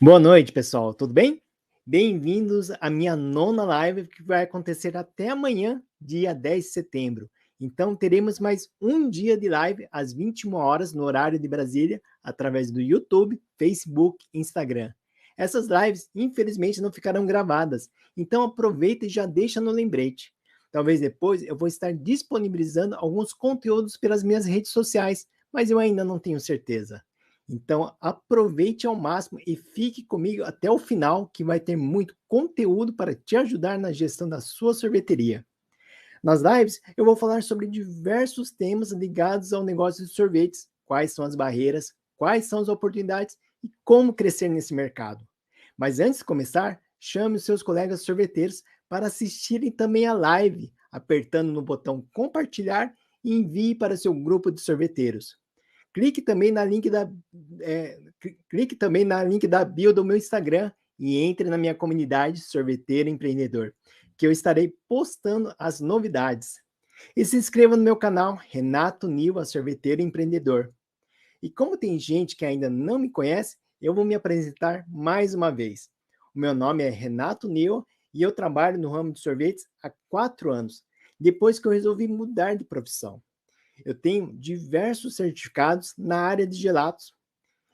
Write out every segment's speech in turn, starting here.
Boa noite, pessoal. Tudo bem? Bem-vindos à minha nona live que vai acontecer até amanhã, dia 10 de setembro. Então, teremos mais um dia de live às 21 horas no horário de Brasília, através do YouTube, Facebook e Instagram. Essas lives, infelizmente, não ficarão gravadas, então aproveita e já deixa no lembrete. Talvez depois eu vou estar disponibilizando alguns conteúdos pelas minhas redes sociais, mas eu ainda não tenho certeza. Então, aproveite ao máximo e fique comigo até o final, que vai ter muito conteúdo para te ajudar na gestão da sua sorveteria. Nas lives, eu vou falar sobre diversos temas ligados ao negócio de sorvetes, quais são as barreiras, quais são as oportunidades e como crescer nesse mercado. Mas antes de começar, chame os seus colegas sorveteiros para assistirem também a live, apertando no botão compartilhar e envie para seu grupo de sorveteiros. Clique também na link da clique também na link da bio do meu Instagram e entre na minha comunidade Sorveteiro Empreendedor, que eu estarei postando as novidades. E se inscreva no meu canal Renato Niva Sorveteiro Empreendedor. E como tem gente que ainda não me conhece, eu vou me apresentar mais uma vez. O meu nome é Renato Niva e eu trabalho no ramo de sorvetes há 4 anos, depois que eu resolvi mudar de profissão. Eu tenho diversos certificados na área de gelatos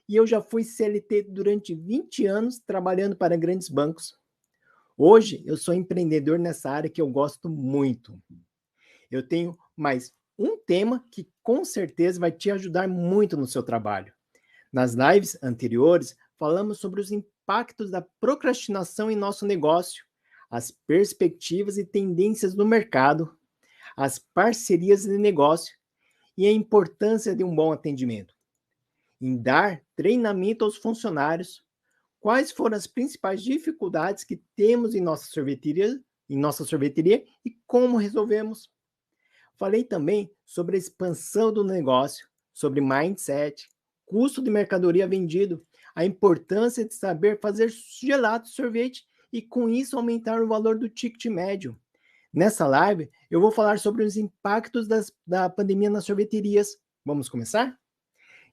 e eu já fui CLT durante 20 anos trabalhando para grandes bancos. Hoje eu sou empreendedor nessa área que eu gosto muito. Eu tenho mais um tema que com certeza vai te ajudar muito no seu trabalho. Nas lives anteriores, falamos sobre os impactos da procrastinação em nosso negócio, as perspectivas e tendências do mercado, as parcerias de negócio e a importância de um bom atendimento. Em dar treinamento aos funcionários, quais foram as principais dificuldades que temos em nossa sorveteria e como resolvemos. Falei também sobre a expansão do negócio, sobre mindset, custo de mercadoria vendido, a importância de saber fazer gelato e sorvete e com isso aumentar o valor do ticket médio. Nessa live, eu vou falar sobre os impactos da pandemia nas sorveterias. Vamos começar?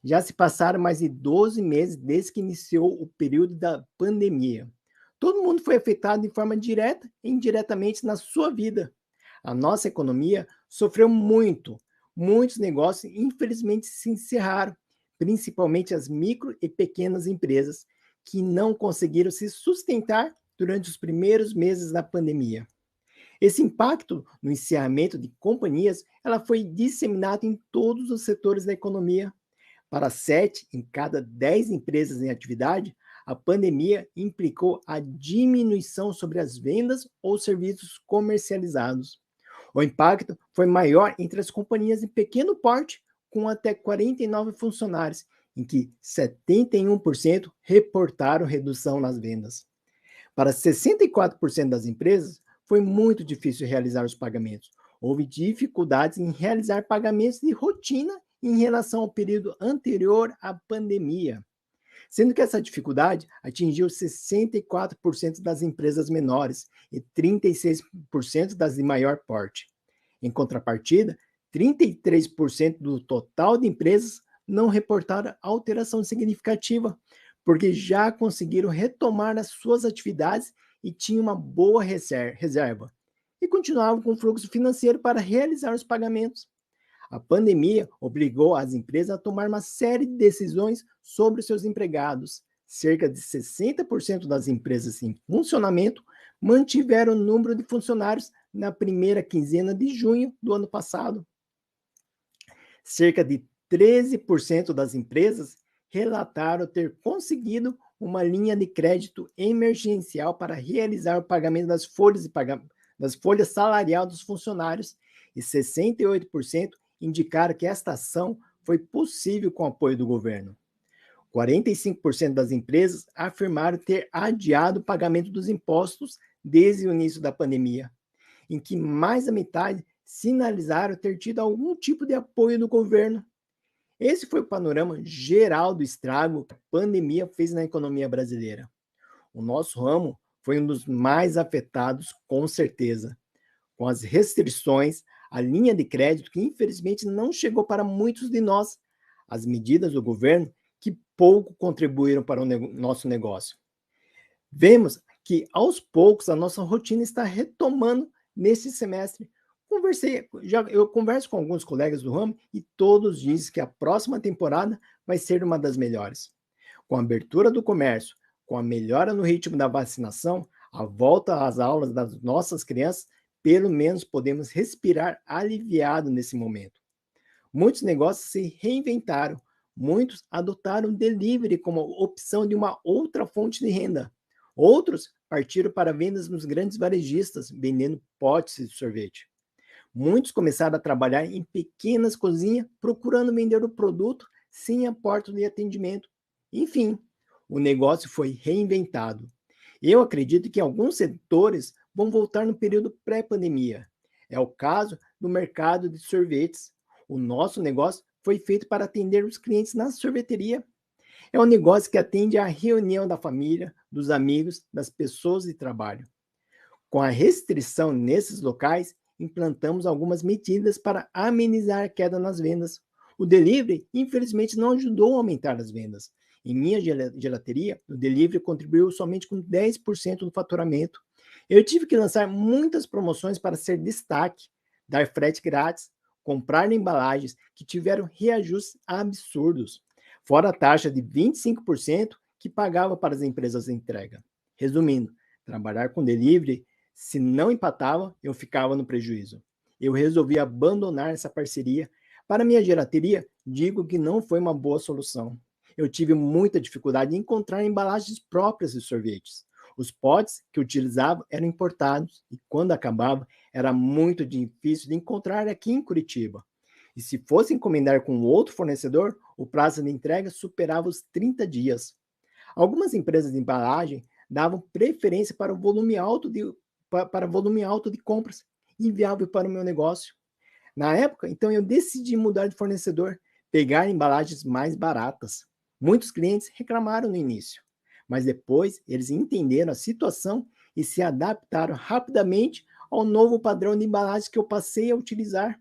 Já se passaram mais de 12 meses desde que iniciou o período da pandemia. Todo mundo foi afetado de forma direta e indiretamente na sua vida. A nossa economia sofreu muito. Muitos negócios, infelizmente, se encerraram, principalmente as micro e pequenas empresas, que não conseguiram se sustentar durante os primeiros meses da pandemia. Esse impacto no encerramento de companhias, ela foi disseminado em todos os setores da economia. Para 7 em cada 10 empresas em atividade, a pandemia implicou a diminuição sobre as vendas ou serviços comercializados. O impacto foi maior entre as companhias de pequeno porte, com até 49 funcionários, em que 71% reportaram redução nas vendas. Para 64% das empresas, foi muito difícil realizar os pagamentos. Houve dificuldades em realizar pagamentos de rotina em relação ao período anterior à pandemia, sendo que essa dificuldade atingiu 64% das empresas menores e 36% das de maior porte. Em contrapartida, 33% do total de empresas não reportaram alteração significativa, porque já conseguiram retomar as suas atividades e tinham uma boa reserva, e continuavam com fluxo financeiro para realizar os pagamentos. A pandemia obrigou as empresas a tomar uma série de decisões sobre os seus empregados. Cerca de 60% das empresas em funcionamento mantiveram o número de funcionários na primeira quinzena de junho do ano passado. Cerca de 13% das empresas relataram ter conseguido uma linha de crédito emergencial para realizar o pagamento das folhas salarial dos funcionários e 68% indicaram que esta ação foi possível com o apoio do governo. 45% das empresas afirmaram ter adiado o pagamento dos impostos desde o início da pandemia, em que mais da metade sinalizaram ter tido algum tipo de apoio do governo. Esse foi o panorama geral do estrago que a pandemia fez na economia brasileira. O nosso ramo foi um dos mais afetados, com certeza, com as restrições, a linha de crédito que infelizmente não chegou para muitos de nós, as medidas do governo que pouco contribuíram para o nosso negócio. Vemos que, aos poucos, a nossa rotina está retomando neste semestre. Eu converso com alguns colegas do ramo e todos dizem que a próxima temporada vai ser uma das melhores. Com a abertura do comércio, com a melhora no ritmo da vacinação, a volta às aulas das nossas crianças, pelo menos podemos respirar aliviado nesse momento. Muitos negócios se reinventaram, muitos adotaram delivery como opção de uma outra fonte de renda. Outros partiram para vendas nos grandes varejistas, vendendo potes de sorvete. Muitos começaram a trabalhar em pequenas cozinhas, procurando vender o produto sem a porta de atendimento. Enfim, o negócio foi reinventado. Eu acredito que alguns setores vão voltar no período pré-pandemia. É o caso do mercado de sorvetes. O nosso negócio foi feito para atender os clientes na sorveteria. É um negócio que atende à reunião da família, dos amigos, das pessoas de trabalho. Com a restrição nesses locais, implantamos algumas medidas para amenizar a queda nas vendas. O delivery, infelizmente, não ajudou a aumentar as vendas. Em minha gelateria, o delivery contribuiu somente com 10% do faturamento. Eu tive que lançar muitas promoções para ser destaque, dar frete grátis, comprar embalagens que tiveram reajustes absurdos, fora a taxa de 25% que pagava para as empresas de entrega. Resumindo, trabalhar com delivery, se não empatava, eu ficava no prejuízo. Eu resolvi abandonar essa parceria. Para minha gelateria, digo que não foi uma boa solução. Eu tive muita dificuldade em encontrar embalagens próprias de sorvetes. Os potes que utilizava eram importados e, quando acabava, era muito difícil de encontrar aqui em Curitiba. E se fosse encomendar com outro fornecedor, o prazo de entrega superava os 30 dias. Algumas empresas de embalagem davam preferência para volume alto de compras, inviável para o meu negócio. Na época, então, eu decidi mudar de fornecedor, pegar embalagens mais baratas. Muitos clientes reclamaram no início, mas depois eles entenderam a situação e se adaptaram rapidamente ao novo padrão de embalagens que eu passei a utilizar.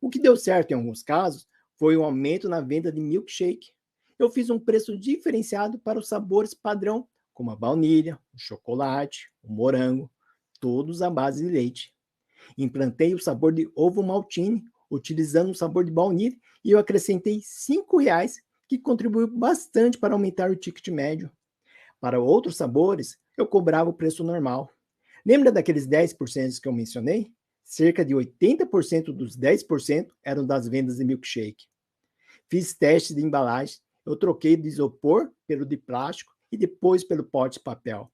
O que deu certo em alguns casos foi um aumento na venda de milkshake. Eu fiz um preço diferenciado para os sabores padrão, como a baunilha, o chocolate, o morango, todos à base de leite. Implantei o sabor de ovo maltine, utilizando o sabor de baunilha, e eu acrescentei R$ 5, que contribuiu bastante para aumentar o ticket médio. Para outros sabores, eu cobrava o preço normal. Lembra daqueles 10% que eu mencionei? Cerca de 80% dos 10% eram das vendas de milkshake. Fiz testes de embalagem, eu troquei de isopor pelo de plástico e depois pelo pote de papel.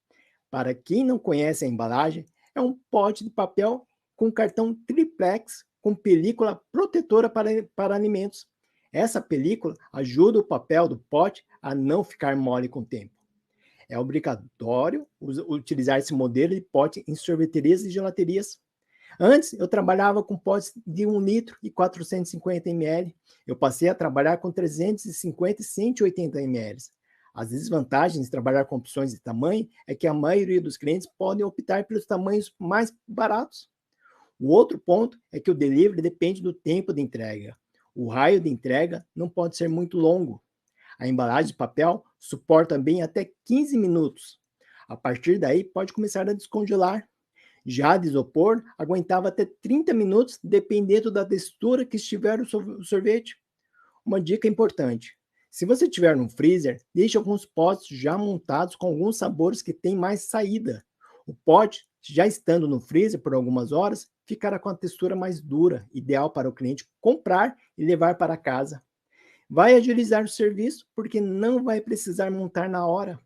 Para quem não conhece a embalagem, é um pote de papel com cartão triplex com película protetora para alimentos. Essa película ajuda o papel do pote a não ficar mole com o tempo. É obrigatório utilizar esse modelo de pote em sorveterias e gelaterias. Antes, eu trabalhava com potes de 1 litro e 450 ml. Eu passei a trabalhar com 350 e 180 ml. As desvantagens de trabalhar com opções de tamanho é que a maioria dos clientes podem optar pelos tamanhos mais baratos. O outro ponto é que o delivery depende do tempo de entrega. O raio de entrega não pode ser muito longo. A embalagem de papel suporta bem até 15 minutos. A partir daí, pode começar a descongelar. Já a de isopor aguentava até 30 minutos, dependendo da textura que estiver o sorvete. Uma dica importante: se você tiver no freezer, deixe alguns potes já montados com alguns sabores que têm mais saída. O pote, já estando no freezer por algumas horas, ficará com a textura mais dura, ideal para o cliente comprar e levar para casa. Vai agilizar o serviço porque não vai precisar montar na hora.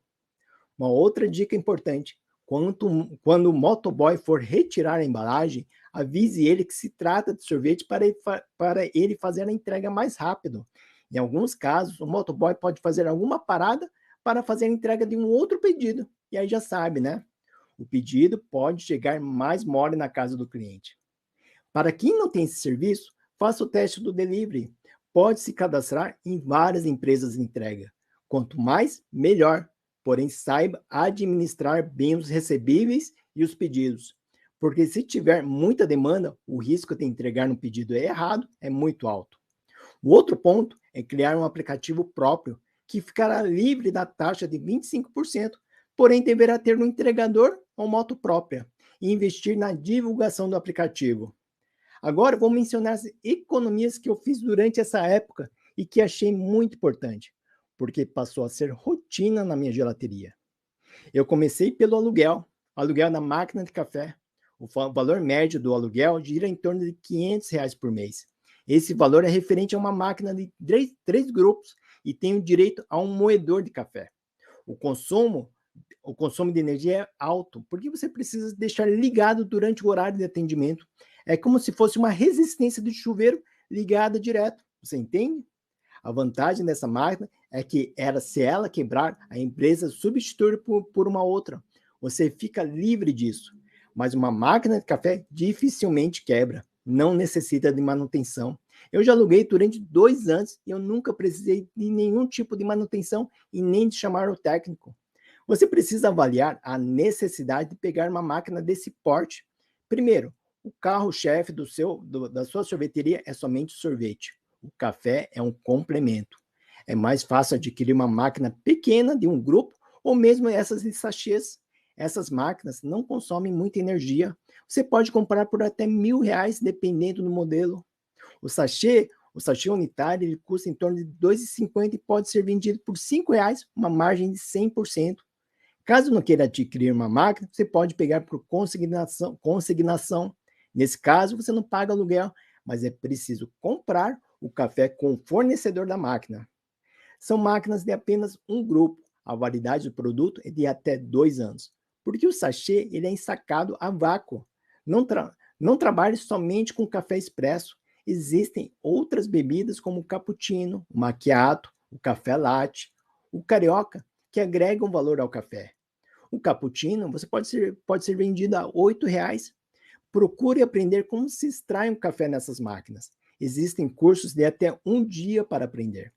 Uma outra dica importante: quando o motoboy for retirar a embalagem, avise ele que se trata de sorvete para ele fazer a entrega mais rápido. Em alguns casos, o motoboy pode fazer alguma parada para fazer a entrega de um outro pedido. E aí já sabe, né? O pedido pode chegar mais mole na casa do cliente. Para quem não tem esse serviço, faça o teste do delivery. Pode se cadastrar em várias empresas de entrega. Quanto mais, melhor. Porém, saiba administrar bem os recebíveis e os pedidos. Porque se tiver muita demanda, o risco de entregar um pedido errado é muito alto. O outro ponto é criar um aplicativo próprio que ficará livre da taxa de 25%, porém deverá ter um entregador ou moto própria e investir na divulgação do aplicativo. Agora vou mencionar as economias que eu fiz durante essa época e que achei muito importante, porque passou a ser rotina na minha gelateria. Eu comecei pelo aluguel da máquina de café. O valor médio do aluguel gira em torno de R$ 500 por mês. Esse valor é referente a uma máquina de três grupos e tem o direito a um moedor de café. O consumo, o consumo de energia é alto, porque você precisa deixar ligado durante o horário de atendimento. É como se fosse uma resistência de chuveiro ligada direto. Você entende? A vantagem dessa máquina é que se ela quebrar, a empresa substitui por uma outra. Você fica livre disso. Mas uma máquina de café dificilmente quebra. Não necessita de manutenção. Eu já aluguei durante 2 anos e eu nunca precisei de nenhum tipo de manutenção e nem de chamar o técnico. Você precisa avaliar a necessidade de pegar uma máquina desse porte. Primeiro, o carro-chefe da sua sorveteria é somente sorvete. O café é um complemento. É mais fácil adquirir uma máquina pequena de um grupo ou mesmo essas de sachês. Essas máquinas não consomem muita energia. Você pode comprar por até R$ 1.000, dependendo do modelo. O sachê unitário ele custa em torno de R$ 2,50 e pode ser vendido por R$ 5,00, uma margem de 100%. Caso não queira adquirir uma máquina, você pode pegar por consignação. Nesse caso, você não paga aluguel, mas é preciso comprar o café com o fornecedor da máquina. São máquinas de apenas um grupo. A validade do produto é de até 2 anos. Porque o sachê ele é ensacado a vácuo. Não trabalhe somente com café expresso. Existem outras bebidas como o cappuccino, o macchiato, o café latte, o carioca, que agregam valor ao café. O cappuccino pode ser vendido a R$ 8,00. Procure aprender como se extrai um café nessas máquinas. Existem cursos de até 1 dia para aprender.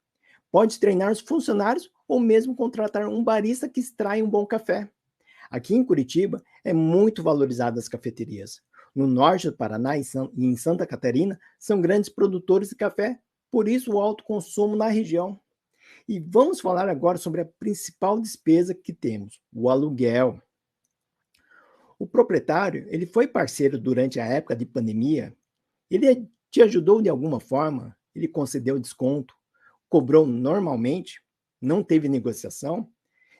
Pode treinar os funcionários ou mesmo contratar um barista que extrai um bom café. Aqui em Curitiba é muito valorizado as cafeterias. No norte do Paraná e em Santa Catarina são grandes produtores de café, por isso o alto consumo na região. E vamos falar agora sobre a principal despesa que temos, o aluguel. O proprietário, ele foi parceiro durante a época de pandemia? Ele te ajudou de alguma forma? Ele concedeu desconto? Cobrou normalmente? Não teve negociação?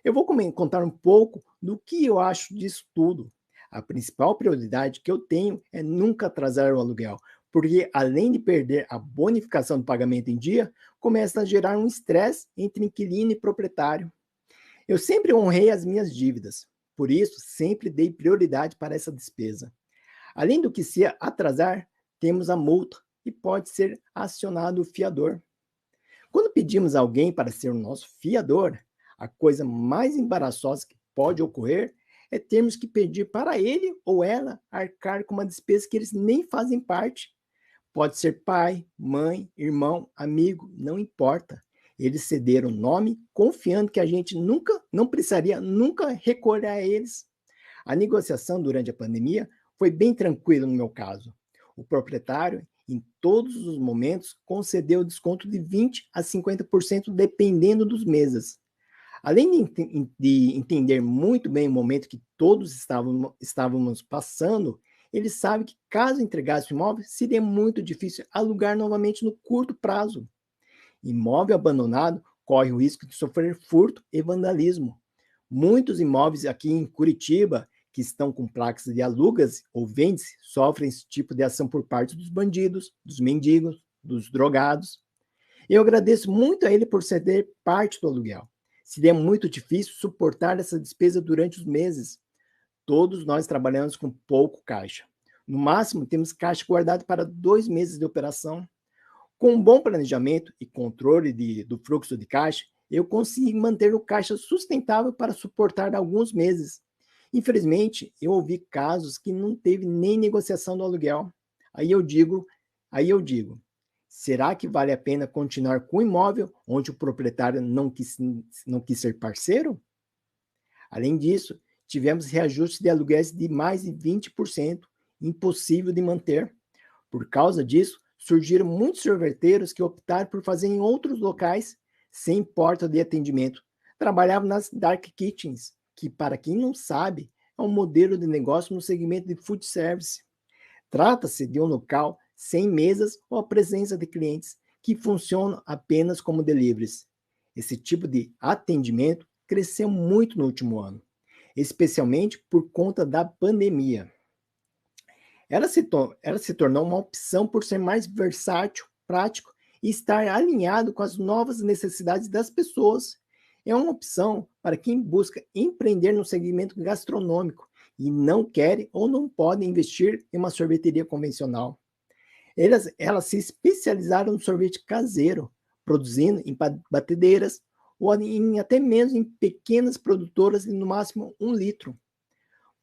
Eu vou contar um pouco do que eu acho disso tudo. A principal prioridade que eu tenho é nunca atrasar o aluguel, porque além de perder a bonificação do pagamento em dia, começa a gerar um estresse entre inquilino e proprietário. Eu sempre honrei as minhas dívidas, por isso sempre dei prioridade para essa despesa. Além do que se atrasar, temos a multa e pode ser acionado o fiador. Quando pedimos alguém para ser o nosso fiador, a coisa mais embaraçosa que pode ocorrer é termos que pedir para ele ou ela arcar com uma despesa que eles nem fazem parte. Pode ser pai, mãe, irmão, amigo, não importa. Eles cederam o nome confiando que a gente não precisaria nunca recorrer a eles. A negociação durante a pandemia foi bem tranquila no meu caso. O proprietário, em todos os momentos, concedeu desconto de 20% a 50%, dependendo dos meses. Além de entender muito bem o momento que todos estávamos passando, ele sabe que caso entregasse o imóvel, seria muito difícil alugar novamente no curto prazo. Imóvel abandonado corre o risco de sofrer furto e vandalismo. Muitos imóveis aqui em Curitiba, que estão com placas de alugas ou vende-se, sofrem esse tipo de ação por parte dos bandidos, dos mendigos, dos drogados. Eu agradeço muito a ele por ceder parte do aluguel. Seria muito difícil suportar essa despesa durante os meses. Todos nós trabalhamos com pouco caixa. No máximo, temos caixa guardado para 2 meses de operação. Com um bom planejamento e controle do fluxo de caixa, eu consegui manter o caixa sustentável para suportar alguns meses. Infelizmente, eu ouvi casos que não teve nem negociação do aluguel. Aí eu digo, será que vale a pena continuar com o imóvel onde o proprietário não quis ser parceiro? Além disso, tivemos reajustes de aluguéis de mais de 20%, impossível de manter. Por causa disso, surgiram muitos sorveteiros que optaram por fazer em outros locais, sem porta de atendimento. Trabalhava nas dark kitchens, que, para quem não sabe, é um modelo de negócio no segmento de food service. Trata-se de um local sem mesas ou a presença de clientes que funcionam apenas como deliveries. Esse tipo de atendimento cresceu muito no último ano, especialmente por conta da pandemia. Ela se tornou uma opção por ser mais versátil, prático e estar alinhado com as novas necessidades das pessoas. É uma opção para quem busca empreender no segmento gastronômico e não quer ou não pode investir em uma sorveteria convencional. Elas se especializaram no sorvete caseiro, produzindo em batedeiras ou até mesmo em pequenas produtoras de no máximo 1 litro.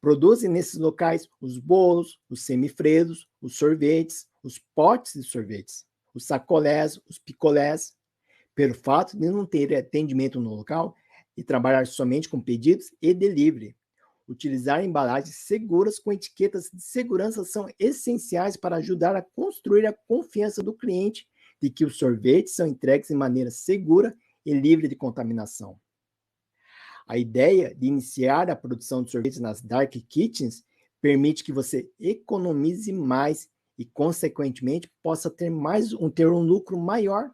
Produzem nesses locais os bolos, os semifredos, os sorvetes, os potes de sorvetes, os sacolés, os picolés. Pelo fato de não ter atendimento no local e trabalhar somente com pedidos e delivery. Utilizar embalagens seguras com etiquetas de segurança são essenciais para ajudar a construir a confiança do cliente de que os sorvetes são entregues de maneira segura e livre de contaminação. A ideia de iniciar a produção de sorvetes nas dark kitchens permite que você economize mais e, consequentemente, possa ter um lucro maior.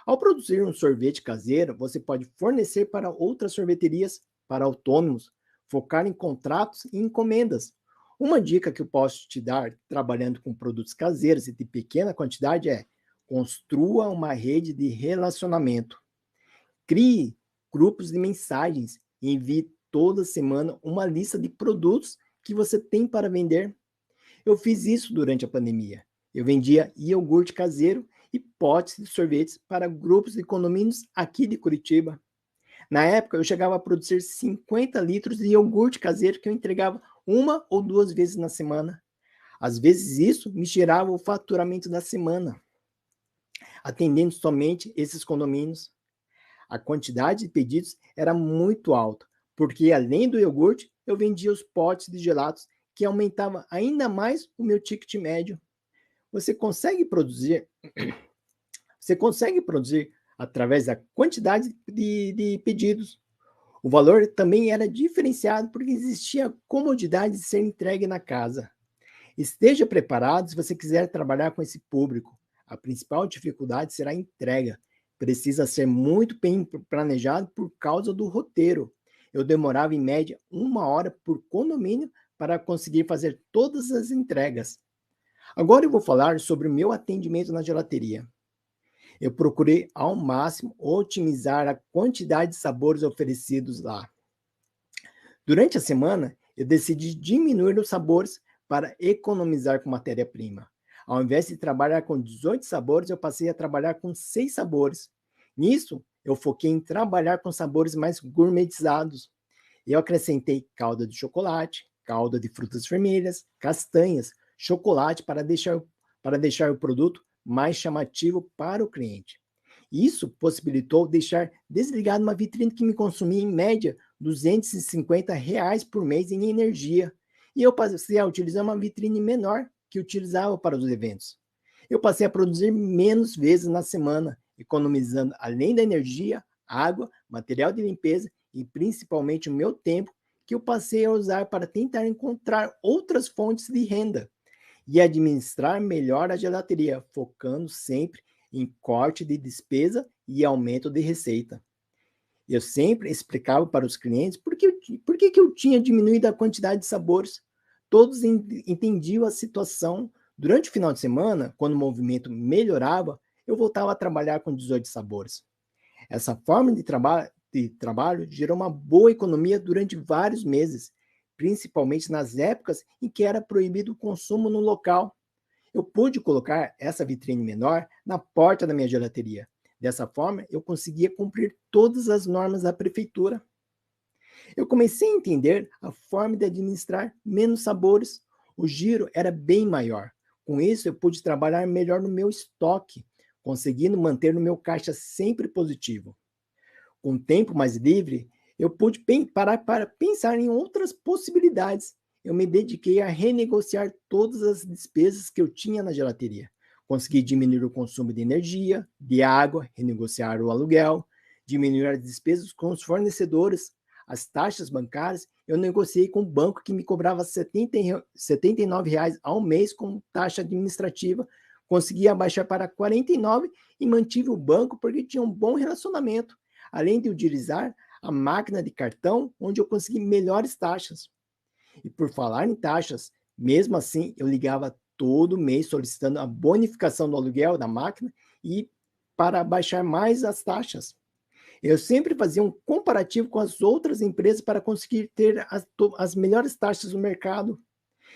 Ao produzir um sorvete caseiro, você pode fornecer para outras sorveterias, para autônomos, focar em contratos e encomendas. Uma dica que eu posso te dar trabalhando com produtos caseiros e de pequena quantidade é: construa uma rede de relacionamento. Crie grupos de mensagens e envie toda semana uma lista de produtos que você tem para vender. Eu fiz isso durante a pandemia. Eu vendia iogurte caseiro e potes de sorvetes para grupos de condomínios aqui de Curitiba. Na época, eu chegava a produzir 50 litros de iogurte caseiro que eu entregava 1 ou 2 vezes na semana. Às vezes, isso me tirava o faturamento da semana, atendendo somente esses condomínios. A quantidade de pedidos era muito alta, porque além do iogurte, eu vendia os potes de gelatos, que aumentava ainda mais o meu ticket médio. Você consegue produzir através da quantidade de pedidos. O valor também era diferenciado porque existia a comodidade de ser entregue na casa. Esteja preparado se você quiser trabalhar com esse público. A principal dificuldade será a entrega. Precisa ser muito bem planejado por causa do roteiro. Eu demorava em média 1 hora por condomínio para conseguir fazer todas as entregas. Agora eu vou falar sobre o meu atendimento na gelateria. Eu procurei ao máximo otimizar a quantidade de sabores oferecidos lá. Durante a semana, eu decidi diminuir os sabores para economizar com matéria-prima. Ao invés de trabalhar com 18 sabores, eu passei a trabalhar com 6 sabores. Nisso, eu foquei em trabalhar com sabores mais gourmetizados. Eu acrescentei calda de chocolate, calda de frutas vermelhas, castanhas, chocolate para deixar o produto mais chamativo para o cliente. Isso possibilitou deixar desligado uma vitrine que me consumia, em média, R$ 250 por mês em energia. E eu passei a utilizar uma vitrine menor que utilizava para os eventos. Eu passei a produzir menos vezes na semana, economizando, além da energia, água, material de limpeza e principalmente o meu tempo, que eu passei a usar para tentar encontrar outras fontes de renda e administrar melhor a gelateria, focando sempre em corte de despesa e aumento de receita. Eu sempre explicava para os clientes por que eu tinha diminuído a quantidade de sabores. Todos entendiam a situação. Durante o final de semana, quando o movimento melhorava, eu voltava a trabalhar com 18 sabores. Essa forma de trabalho gerou uma boa economia durante vários meses, principalmente nas épocas em que era proibido o consumo no local. Eu pude colocar essa vitrine menor na porta da minha gelateria. Dessa forma, eu conseguia cumprir todas as normas da prefeitura. Eu comecei a entender a forma de administrar menos sabores. O giro era bem maior. Com isso, eu pude trabalhar melhor no meu estoque, conseguindo manter o meu caixa sempre positivo. Com o tempo mais livre, eu pude parar para pensar em outras possibilidades. Eu me dediquei a renegociar todas as despesas que eu tinha na gelateria. Consegui diminuir o consumo de energia, de água, renegociar o aluguel, diminuir as despesas com os fornecedores, as taxas bancárias. Eu negociei com o banco que me cobrava R$ 79 ao mês com taxa administrativa, consegui abaixar para 49 e mantive o banco porque tinha um bom relacionamento, além de utilizar a máquina de cartão, onde eu consegui melhores taxas. E por falar em taxas, mesmo assim, eu ligava todo mês solicitando a bonificação do aluguel da máquina e para baixar mais as taxas. Eu sempre fazia um comparativo com as outras empresas para conseguir ter as melhores taxas do mercado.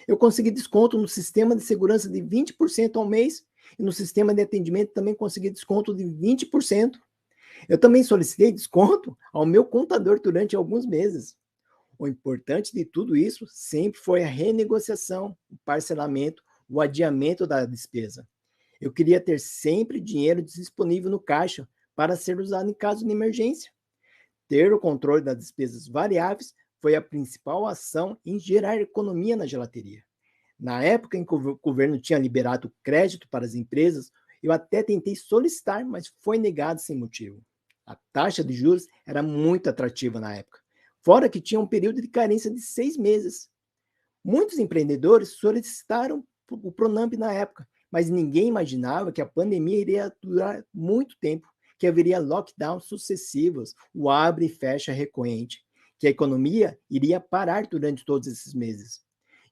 Eu consegui desconto no sistema de segurança de 20% ao mês e no sistema de atendimento também consegui desconto de 20%. Eu também solicitei desconto ao meu contador durante alguns meses. O importante de tudo isso sempre foi a renegociação, o parcelamento, o adiamento da despesa. Eu queria ter sempre dinheiro disponível no caixa para ser usado em caso de emergência. Ter o controle das despesas variáveis foi a principal ação em gerar economia na gelateria. Na época em que o governo tinha liberado crédito para as empresas, eu até tentei solicitar, mas foi negado sem motivo. A taxa de juros era muito atrativa na época, fora que tinha um período de carência de 6 meses. Muitos empreendedores solicitaram o Pronamp na época, mas ninguém imaginava que a pandemia iria durar muito tempo, que haveria lockdowns sucessivos, o abre e fecha recorrente, que a economia iria parar durante todos esses meses.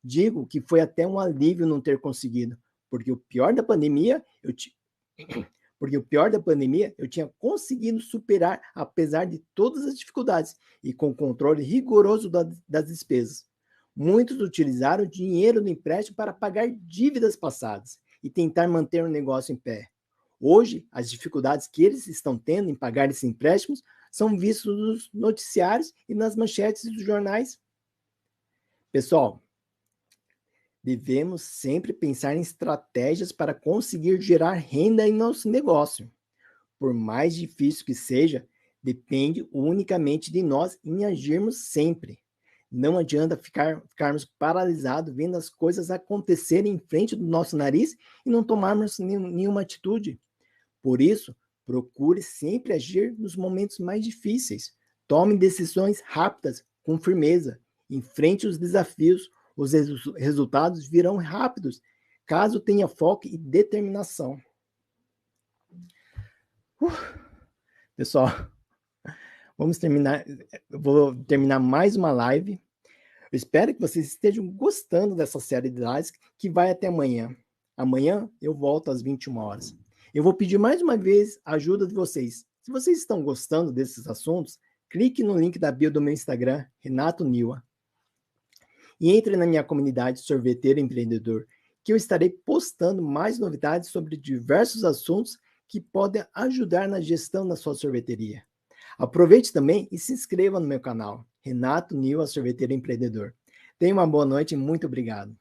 Digo que foi até um alívio não ter conseguido, porque o pior da pandemia eu tinha conseguido superar apesar de todas as dificuldades e com controle rigoroso das despesas. Muitos utilizaram o dinheiro do empréstimo para pagar dívidas passadas e tentar manter o negócio em pé. Hoje, as dificuldades que eles estão tendo em pagar esses empréstimos são vistos nos noticiários e nas manchetes dos jornais. Pessoal, devemos sempre pensar em estratégias para conseguir gerar renda em nosso negócio. Por mais difícil que seja, depende unicamente de nós em agirmos sempre. Não adianta ficarmos paralisados vendo as coisas acontecerem em frente do nosso nariz e não tomarmos nenhuma atitude. Por isso, procure sempre agir nos momentos mais difíceis. Tome decisões rápidas, com firmeza. Enfrente os desafios. Os resultados virão rápidos, caso tenha foco e determinação. Pessoal, vamos terminar. Eu vou terminar mais uma live. Eu espero que vocês estejam gostando dessa série de lives que vai até amanhã. Amanhã eu volto às 21 horas. Eu vou pedir mais uma vez a ajuda de vocês. Se vocês estão gostando desses assuntos, clique no link da bio do meu Instagram, Renato Niwa, e entre na minha comunidade Sorveteiro Empreendedor, que eu estarei postando mais novidades sobre diversos assuntos que podem ajudar na gestão da sua sorveteria. Aproveite também e se inscreva no meu canal, Renato Niwa, Sorveteiro Empreendedor. Tenha uma boa noite e muito obrigado.